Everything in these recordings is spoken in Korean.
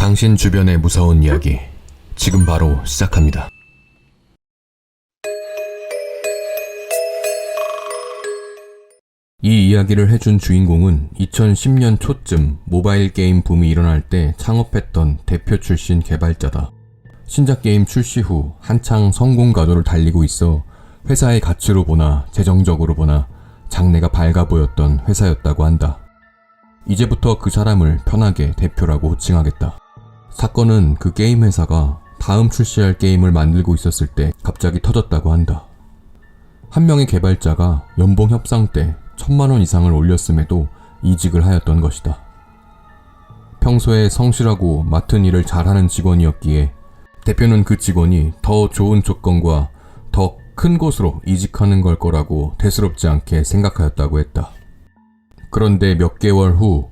당신 주변의 무서운 이야기 지금 바로 시작합니다. 이 이야기를 해준 주인공은 2010년 초쯤 모바일 게임 붐이 일어날 때 창업했던 대표 출신 개발자다. 신작 게임 출시 후 한창 성공 가도를 달리고 있어 회사의 가치로 보나 재정적으로 보나 장래가 밝아 보였던 회사였다고 한다. 이제부터 그 사람을 편하게 대표라고 호칭하겠다. 사건은 그 게임 회사가 다음 출시할 게임을 만들고 있었을 때 갑자기 터졌다고 한다. 한 명의 개발자가 연봉 협상 때 1000만원 이상을 올렸음에도 이직을 하였던 것이다. 평소에 성실하고 맡은 일을 잘하는 직원이었기에 대표는 그 직원이 더 좋은 조건과 더 큰 곳으로 이직하는 걸 거라고 대수롭지 않게 생각하였다고 했다. 그런데 몇 개월 후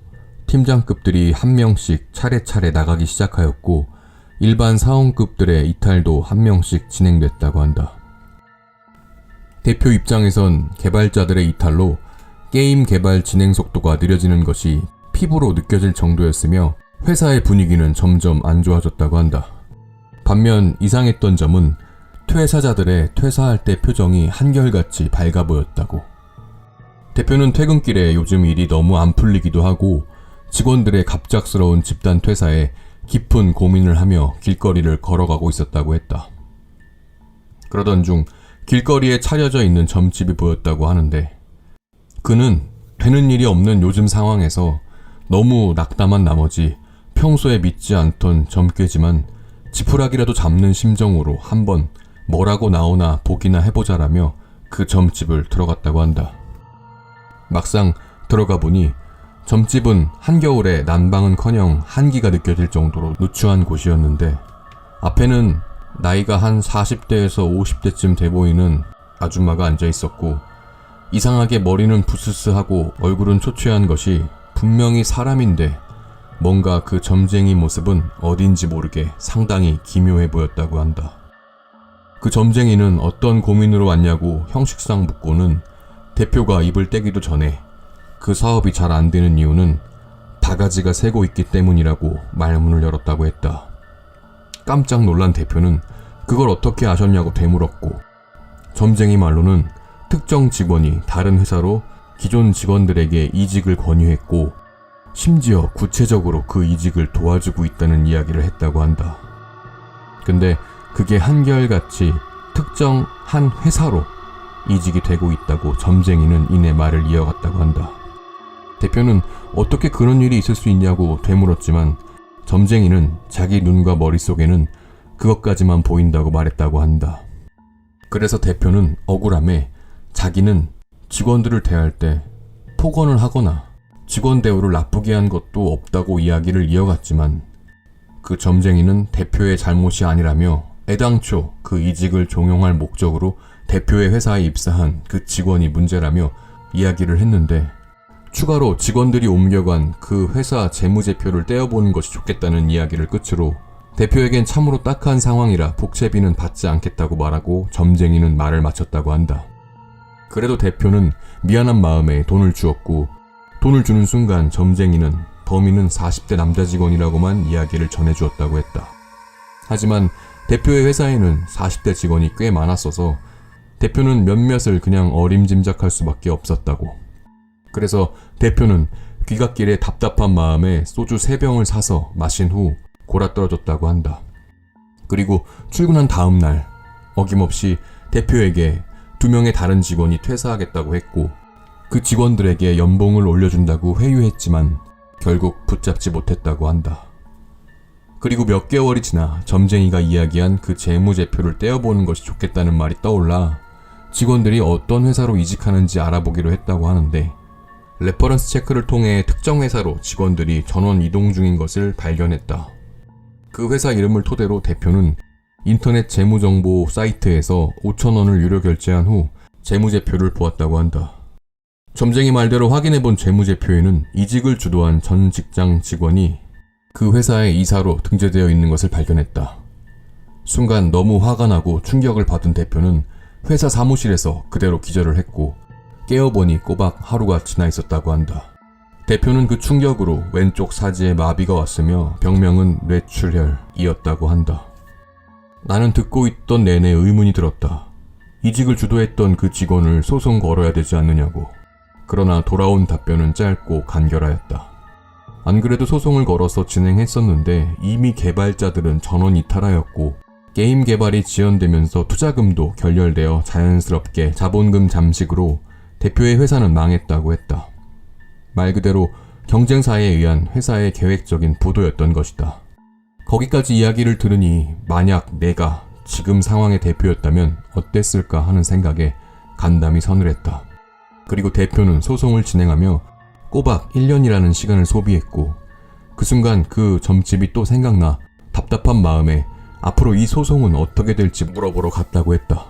팀장급들이 한 명씩 차례차례 나가기 시작하였고 일반 사원급들의 이탈도 한 명씩 진행됐다고 한다. 대표 입장에선 개발자들의 이탈로 게임 개발 진행 속도가 느려지는 것이 피부로 느껴질 정도였으며 회사의 분위기는 점점 안 좋아졌다고 한다. 반면 이상했던 점은 퇴사자들의 퇴사할 때 표정이 한결같이 밝아 보였다고. 대표는 퇴근길에 요즘 일이 너무 안 풀리기도 하고 직원들의 갑작스러운 집단 퇴사에 깊은 고민을 하며 길거리를 걸어가고 있었다고 했다. 그러던 중 길거리에 차려져 있는 점집이 보였다고 하는데 그는 되는 일이 없는 요즘 상황에서 너무 낙담한 나머지 평소에 믿지 않던 점괘지만 지푸라기라도 잡는 심정으로 한번 뭐라고 나오나 보기나 해보자라며 그 점집을 들어갔다고 한다. 막상 들어가 보니 점집은 한겨울에 난방은커녕 한기가 느껴질 정도로 누추한 곳이었는데 앞에는 나이가 한 40대에서 50대쯤 돼 보이는 아줌마가 앉아 있었고 이상하게 머리는 부스스하고 얼굴은 초췌한 것이 분명히 사람인데 뭔가 그 점쟁이 모습은 어딘지 모르게 상당히 기묘해 보였다고 한다. 그 점쟁이는 어떤 고민으로 왔냐고 형식상 묻고는 대표가 입을 떼기도 전에 그 사업이 잘 안 되는 이유는 바가지가 새고 있기 때문이라고 말문을 열었다고 했다. 깜짝 놀란 대표는 그걸 어떻게 아셨냐고 되물었고 점쟁이 말로는 특정 직원이 다른 회사로 기존 직원들에게 이직을 권유했고 심지어 구체적으로 그 이직을 도와주고 있다는 이야기를 했다고 한다. 근데 그게 한결같이 특정 한 회사로 이직이 되고 있다고 점쟁이는 이내 말을 이어갔다고 한다. 대표는 어떻게 그런 일이 있을 수 있냐고 되물었지만 점쟁이는 자기 눈과 머릿속에는 그것까지만 보인다고 말했다고 한다. 그래서 대표는 억울함에 자기는 직원들을 대할 때 폭언을 하거나 직원 대우를 나쁘게 한 것도 없다고 이야기를 이어갔지만 그 점쟁이는 대표의 잘못이 아니라며 애당초 그 이직을 종용할 목적으로 대표의 회사에 입사한 그 직원이 문제라며 이야기를 했는데 추가로 직원들이 옮겨간 그 회사 재무제표를 떼어보는 것이 좋겠다는 이야기를 끝으로 대표에겐 참으로 딱한 상황이라 복채비는 받지 않겠다고 말하고 점쟁이는 말을 마쳤다고 한다. 그래도 대표는 미안한 마음에 돈을 주었고 돈을 주는 순간 점쟁이는 범인은 40대 남자 직원이라고만 이야기를 전해주었다고 했다. 하지만 대표의 회사에는 40대 직원이 꽤 많았어서 대표는 몇몇을 그냥 어림짐작할 수밖에 없었다고. 그래서 대표는 귀갓길에 답답한 마음에 소주 3병을 사서 마신 후 골아떨어졌다고 한다. 그리고 출근한 다음 날 어김없이 대표에게 2명의 다른 직원이 퇴사하겠다고 했고 그 직원들에게 연봉을 올려준다고 회유했지만 결국 붙잡지 못했다고 한다. 그리고 몇 개월이 지나 점쟁이가 이야기한 그 재무제표를 떼어보는 것이 좋겠다는 말이 떠올라 직원들이 어떤 회사로 이직하는지 알아보기로 했다고 하는데 레퍼런스 체크를 통해 특정 회사로 직원들이 전원 이동 중인 것을 발견했다. 그 회사 이름을 토대로 대표는 인터넷 재무정보 사이트에서 5,000원을 유료 결제한 후 재무제표를 보았다고 한다. 점쟁이 말대로 확인해본 재무제표에는 이직을 주도한 전 직장 직원이 그 회사의 이사로 등재되어 있는 것을 발견했다. 순간 너무 화가 나고 충격을 받은 대표는 회사 사무실에서 그대로 기절을 했고 깨어보니 꼬박 하루가 지나 있었다고 한다. 대표는 그 충격으로 왼쪽 사지에 마비가 왔으며 병명은 뇌출혈이었다고 한다. 나는 듣고 있던 내내 의문이 들었다. 이직을 주도했던 그 직원을 소송 걸어야 되지 않느냐고. 그러나 돌아온 답변은 짧고 간결하였다. 안 그래도 소송을 걸어서 진행했었는데 이미 개발자들은 전원 이탈하였고 게임 개발이 지연되면서 투자금도 결렬되어 자연스럽게 자본금 잠식으로 대표의 회사는 망했다고 했다. 말 그대로 경쟁사에 의한 회사의 계획적인 부도였던 것이다. 거기까지 이야기를 들으니 만약 내가 지금 상황의 대표였다면 어땠을까 하는 생각에 간담이 서늘했다. 그리고 대표는 소송을 진행하며 꼬박 1년이라는 시간을 소비했고 그 순간 그 점집이 또 생각나 답답한 마음에 앞으로 이 소송은 어떻게 될지 물어보러 갔다고 했다.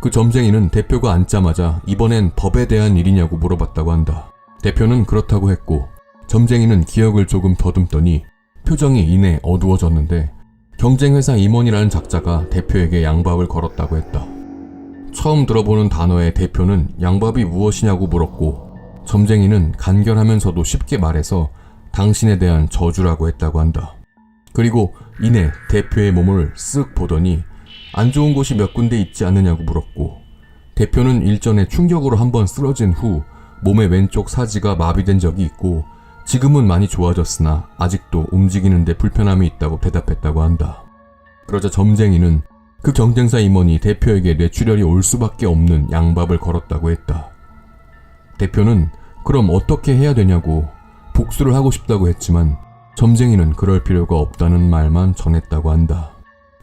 그 점쟁이는 대표가 앉자마자 이번엔 법에 대한 일이냐고 물어봤다고 한다. 대표는 그렇다고 했고 점쟁이는 기억을 조금 더듬더니 표정이 이내 어두워졌는데 경쟁회사 임원이라는 작자가 대표에게 양밥을 걸었다고 했다. 처음 들어보는 단어의 대표는 양밥이 무엇이냐고 물었고 점쟁이는 간결하면서도 쉽게 말해서 당신에 대한 저주라고 했다고 한다. 그리고 이내 대표의 몸을 쓱 보더니 안 좋은 곳이 몇 군데 있지 않느냐고 물었고 대표는 일전에 충격으로 한번 쓰러진 후 몸의 왼쪽 사지가 마비된 적이 있고 지금은 많이 좋아졌으나 아직도 움직이는데 불편함이 있다고 대답했다고 한다. 그러자 점쟁이는 그 경쟁사 임원이 대표에게 뇌출혈이 올 수밖에 없는 양밥을 걸었다고 했다. 대표는 그럼 어떻게 해야 되냐고 복수를 하고 싶다고 했지만 점쟁이는 그럴 필요가 없다는 말만 전했다고 한다.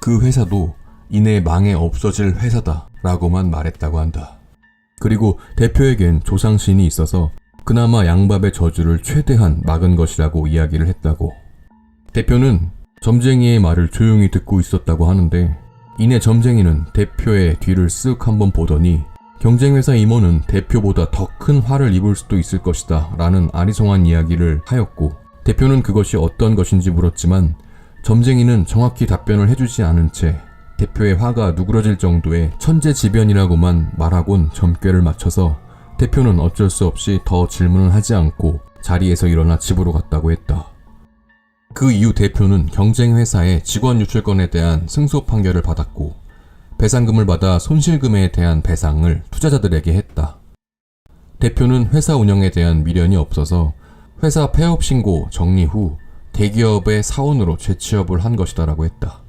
그 회사도 이내 망해 없어질 회사다 라고만 말했다고 한다. 그리고 대표에겐 조상신이 있어서 그나마 양밥의 저주를 최대한 막은 것이라고 이야기를 했다고. 대표는 점쟁이의 말을 조용히 듣고 있었다고 하는데 이내 점쟁이는 대표의 뒤를 쓱 한번 보더니 경쟁회사 임원은 대표보다 더 큰 화를 입을 수도 있을 것이다 라는 아리송한 이야기를 하였고 대표는 그것이 어떤 것인지 물었지만 점쟁이는 정확히 답변을 해주지 않은 채 대표의 화가 누그러질 정도의 천재지변이라고만 말하곤 점괘를 맞춰서 대표는 어쩔 수 없이 더 질문을 하지 않고 자리에서 일어나 집으로 갔다고 했다. 그 이후 대표는 경쟁회사의 직원 유출건에 대한 승소 판결을 받았고 배상금을 받아 손실금에 대한 배상을 투자자들에게 했다. 대표는 회사 운영에 대한 미련이 없어서 회사 폐업 신고 정리 후 대기업의 사원으로 재취업을 한 것이다라고 했다.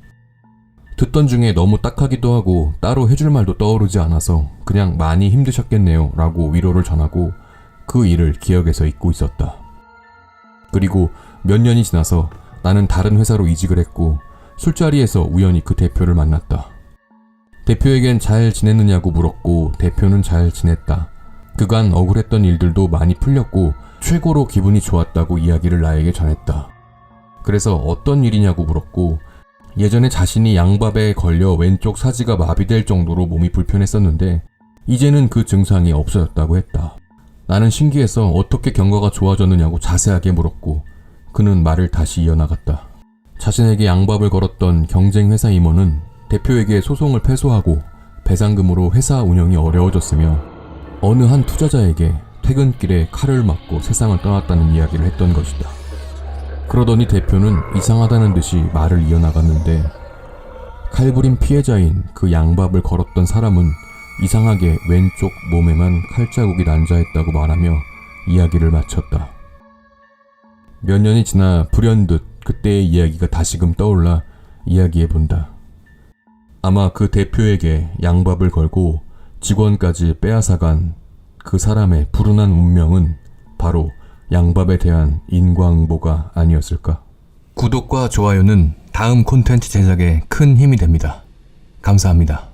듣던 중에 너무 딱하기도 하고 따로 해줄 말도 떠오르지 않아서 그냥 많이 힘드셨겠네요 라고 위로를 전하고 그 일을 기억에서 잊고 있었다. 그리고 몇 년이 지나서 나는 다른 회사로 이직을 했고 술자리에서 우연히 그 대표를 만났다. 대표에겐 잘 지냈느냐고 물었고 대표는 잘 지냈다. 그간 억울했던 일들도 많이 풀렸고 최고로 기분이 좋았다고 이야기를 나에게 전했다. 그래서 어떤 일이냐고 물었고 예전에 자신이 양밥에 걸려 왼쪽 사지가 마비될 정도로 몸이 불편했었는데 이제는 그 증상이 없어졌다고 했다. 나는 신기해서 어떻게 경과가 좋아졌느냐고 자세하게 물었고 그는 말을 다시 이어나갔다. 자신에게 양밥을 걸었던 경쟁회사 임원은 대표에게 소송을 패소하고 배상금으로 회사 운영이 어려워졌으며 어느 한 투자자에게 퇴근길에 칼을 맞고 세상을 떠났다는 이야기를 했던 것이다. 그러더니 대표는 이상하다는 듯이 말을 이어나갔는데 칼부림 피해자인 그 양밥을 걸었던 사람은 이상하게 왼쪽 몸에만 칼자국이 난자했다고 말하며 이야기를 마쳤다. 몇 년이 지나 불현듯 그때의 이야기가 다시금 떠올라 이야기해본다. 아마 그 대표에게 양밥을 걸고 직원까지 빼앗아간 그 사람의 불운한 운명은 바로 양밥에 대한 인과응보가 아니었을까? 구독과 좋아요는 다음 콘텐츠 제작에 큰 힘이 됩니다. 감사합니다.